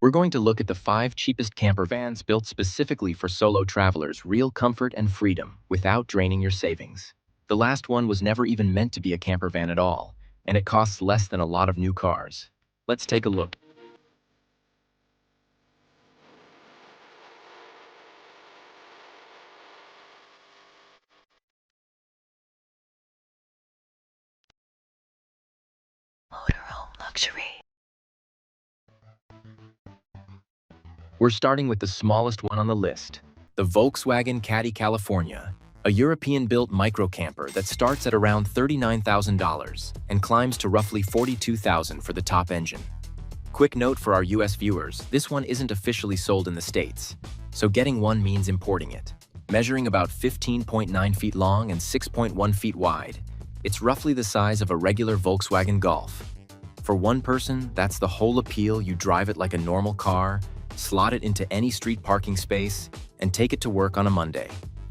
We're going to look at the 5 cheapest camper vans built specifically for solo travelers, real comfort and freedom, without draining your savings. The last one was never even meant to be a camper van at all, and it costs less than a lot of new cars. Let's take a look. Motorhome luxury. We're starting with the smallest one on the list, the Volkswagen Caddy California, a European-built microcamper that starts at around $39,000 and climbs to roughly $42,000 for the top engine. Quick note for our US viewers, this one isn't officially sold in the States, so getting one means importing it. Measuring about 15.9 feet long and 6.1 feet wide, it's roughly the size of a regular Volkswagen Golf. For one person, that's the whole appeal. You drive it like a normal car, slot it into any street parking space, and take it to work on a Monday.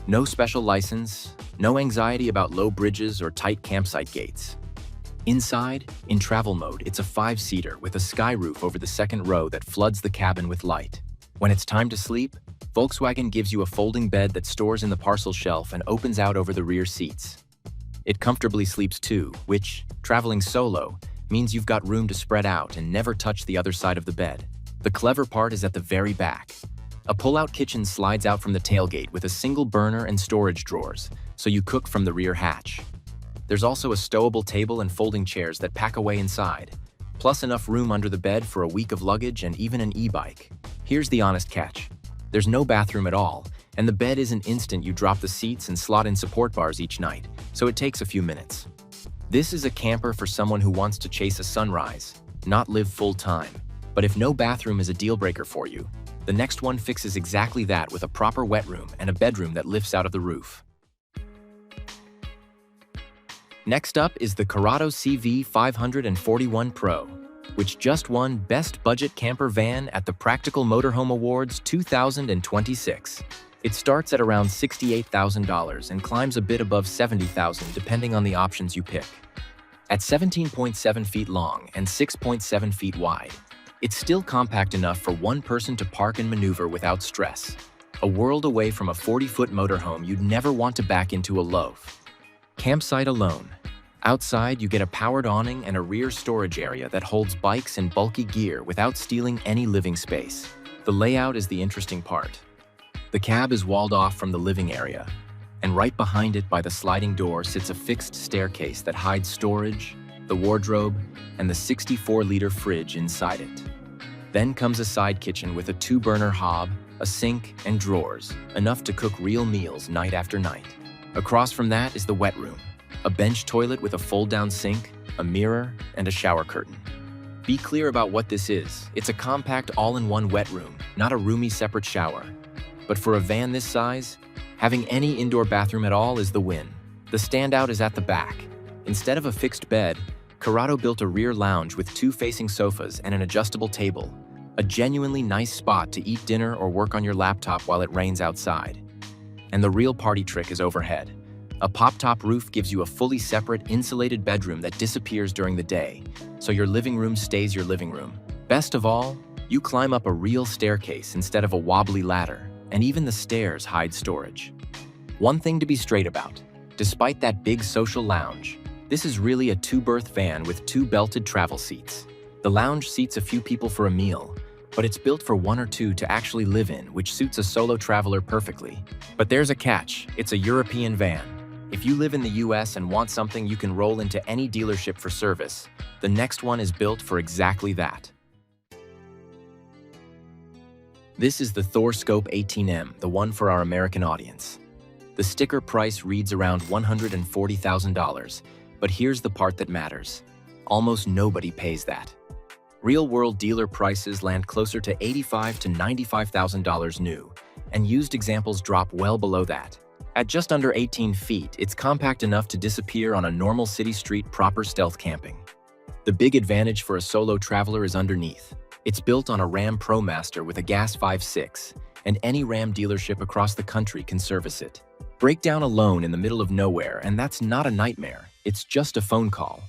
No special license, no anxiety about low bridges or tight campsite gates. Inside, in travel mode, it's a 5-seater with a sky roof over the second row that floods the cabin with light. When it's time to sleep, Volkswagen gives you a folding bed that stores in the parcel shelf and opens out over the rear seats. It comfortably sleeps too, which, traveling solo, means you've got room to spread out and never touch the other side of the bed. The clever part is at the very back. A pull-out kitchen slides out from the tailgate with a single burner and storage drawers, so you cook from the rear hatch. There's also a stowable table and folding chairs that pack away inside, plus enough room under the bed for a week of luggage and even an e-bike. Here's the honest catch. There's no bathroom at all, and the bed isn't instant. You drop the seats and slot in support bars each night, so it takes a few minutes. This is a camper for someone who wants to chase a sunrise, not live full-time. But if no bathroom is a deal-breaker for you, the next one fixes exactly that with a proper wet room and a bedroom that lifts out of the roof. Next up is the Carado CV541 PRO, which just won Best Budget Camper Van at the Practical Motorhome Awards 2026. It starts at around $68,000 and climbs a bit above $70,000 depending on the options you pick. At 17.7 feet long and 6.7 feet wide, it's still compact enough for one person to park and maneuver without stress. A world away from a 40-foot motorhome you'd never want to back into alone. Campsite alone. Outside, you get a powered awning and a rear storage area that holds bikes and bulky gear without stealing any living space. The layout is the interesting part. The cab is walled off from the living area, and right behind it by the sliding door sits a fixed staircase that hides storage, the wardrobe, and the 64-liter fridge inside it. Then comes a side kitchen with a 2-burner hob, a sink, and drawers, enough to cook real meals night after night. Across from that is the wet room, a bench toilet with a fold-down sink, a mirror, and a shower curtain. Be clear about what this is. It's a compact all-in-one wet room, not a roomy separate shower. But for a van this size, having any indoor bathroom at all is the win. The standout is at the back. Instead of a fixed bed, Carado built a rear lounge with 2 facing sofas and an adjustable table, a genuinely nice spot to eat dinner or work on your laptop while it rains outside. And the real party trick is overhead. A pop-top roof gives you a fully separate, insulated bedroom that disappears during the day, so your living room stays your living room. Best of all, you climb up a real staircase instead of a wobbly ladder, and even the stairs hide storage. One thing to be straight about, despite that big social lounge, this is really a 2-berth van with 2 belted travel seats. The lounge seats a few people for a meal, but it's built for 1 or 2 to actually live in, which suits a solo traveler perfectly. But there's a catch. It's a European van. If you live in the US and want something you can roll into any dealership for service, the next one is built for exactly that. This is the Thor Scope 18M, the one for our American audience. The sticker price reads around $140,000, but here's the part that matters. Almost nobody pays that. Real-world dealer prices land closer to $85,000 to $95,000 new, and used examples drop well below that. At just under 18 feet, it's compact enough to disappear on a normal city street, proper stealth camping. The big advantage for a solo traveler is underneath. It's built on a Ram ProMaster with a gas 5.6, and any Ram dealership across the country can service it. Break down alone in the middle of nowhere, and that's not a nightmare. It's just a phone call.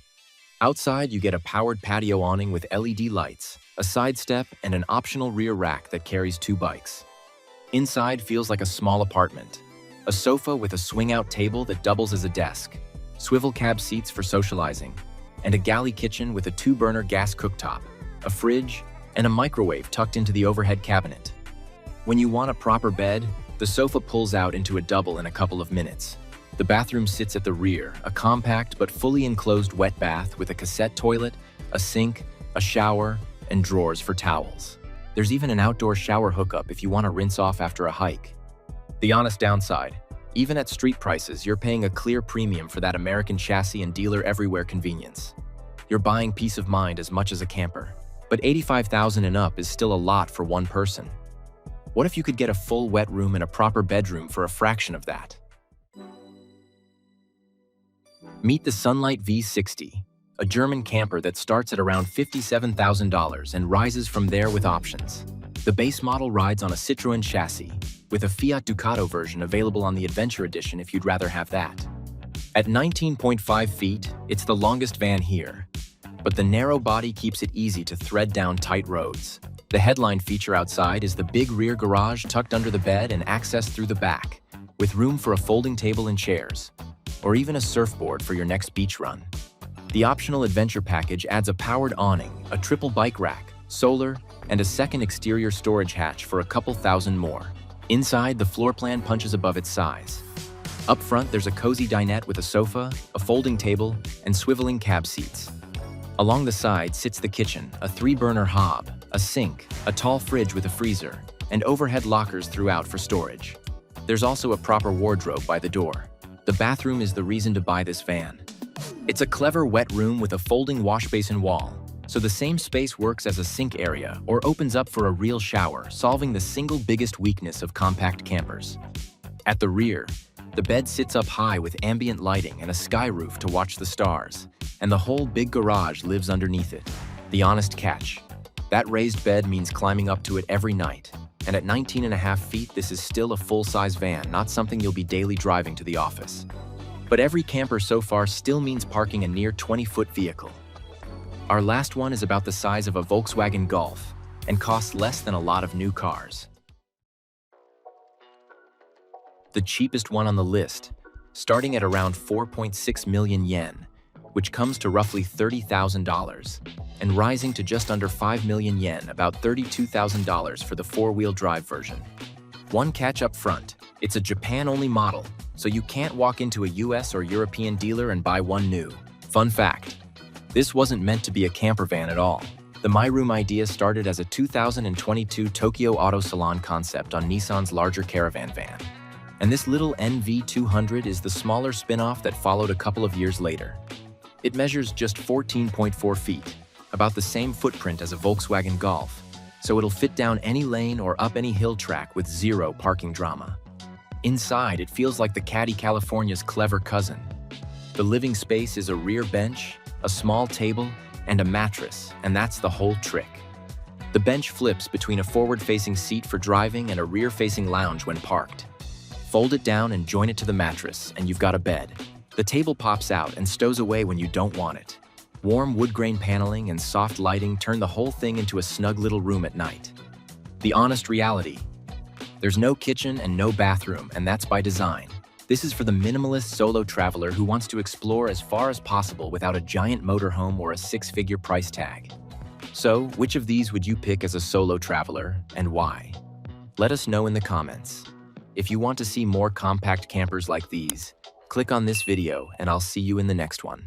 Outside, you get a powered patio awning with LED lights, a side step, and an optional rear rack that carries 2 bikes. Inside feels like a small apartment. A sofa with a swing-out table that doubles as a desk, swivel cab seats for socializing, and a galley kitchen with a 2-burner gas cooktop, a fridge, and a microwave tucked into the overhead cabinet. When you want a proper bed, the sofa pulls out into a double in a couple of minutes. The bathroom sits at the rear, a compact but fully enclosed wet bath with a cassette toilet, a sink, a shower, and drawers for towels. There's even an outdoor shower hookup if you want to rinse off after a hike. The honest downside, even at street prices, you're paying a clear premium for that American chassis and dealer everywhere convenience. You're buying peace of mind as much as a camper. But $85,000 and up is still a lot for one person. What if you could get a full wet room and a proper bedroom for a fraction of that? Meet the Sunlight V60, a German camper that starts at around $57,000 and rises from there with options. The base model rides on a Citroën chassis, with a Fiat Ducato version available on the Adventure Edition if you'd rather have that. At 19.5 feet, it's the longest van here, but the narrow body keeps it easy to thread down tight roads. The headline feature outside is the big rear garage tucked under the bed and access through the back, with room for a folding table and chairs, or even a surfboard for your next beach run. The optional adventure package adds a powered awning, a triple bike rack, solar, and a second exterior storage hatch for a couple thousand more. Inside, the floor plan punches above its size. Up front, there's a cozy dinette with a sofa, a folding table, and swiveling cab seats. Along the side sits the kitchen, a 3-burner hob, a sink, a tall fridge with a freezer, and overhead lockers throughout for storage. There's also a proper wardrobe by the door. The bathroom is the reason to buy this van. It's a clever wet room with a folding wash basin wall, so the same space works as a sink area or opens up for a real shower, solving the single biggest weakness of compact campers. At the rear, the bed sits up high with ambient lighting and a sky roof to watch the stars, and the whole big garage lives underneath it. The honest catch: that raised bed means climbing up to it every night, and at 19.5 feet, this is still a full-size van, not something you'll be daily driving to the office. But every camper so far still means parking a near 20-foot vehicle. Our last one is about the size of a Volkswagen Golf and costs less than a lot of new cars. The cheapest one on the list, starting at around 4.6 million yen, which comes to roughly $30,000, and rising to just under 5 million yen, about $32,000 for the 4-wheel drive version. One catch up front: it's a Japan-only model, so you can't walk into a US or European dealer and buy one new. Fun fact: this wasn't meant to be a camper van at all. The MyRoom idea started as a 2022 Tokyo Auto Salon concept on Nissan's larger caravan van. And this little NV200 is the smaller spin-off that followed a couple of years later. It measures just 14.4 feet, about the same footprint as a Volkswagen Golf, so it'll fit down any lane or up any hill track with zero parking drama. Inside, it feels like the Caddy California's clever cousin. The living space is a rear bench, a small table, and a mattress, and that's the whole trick. The bench flips between a forward-facing seat for driving and a rear-facing lounge when parked. Fold it down and join it to the mattress, and you've got a bed. The table pops out and stows away when you don't want it. Warm wood grain paneling and soft lighting turn the whole thing into a snug little room at night. The honest reality: there's no kitchen and no bathroom, and that's by design. This is for the minimalist solo traveler who wants to explore as far as possible without a giant motorhome or a 6-figure price tag. So, which of these would you pick as a solo traveler, and why? Let us know in the comments. If you want to see more compact campers like these, click on this video and I'll see you in the next one.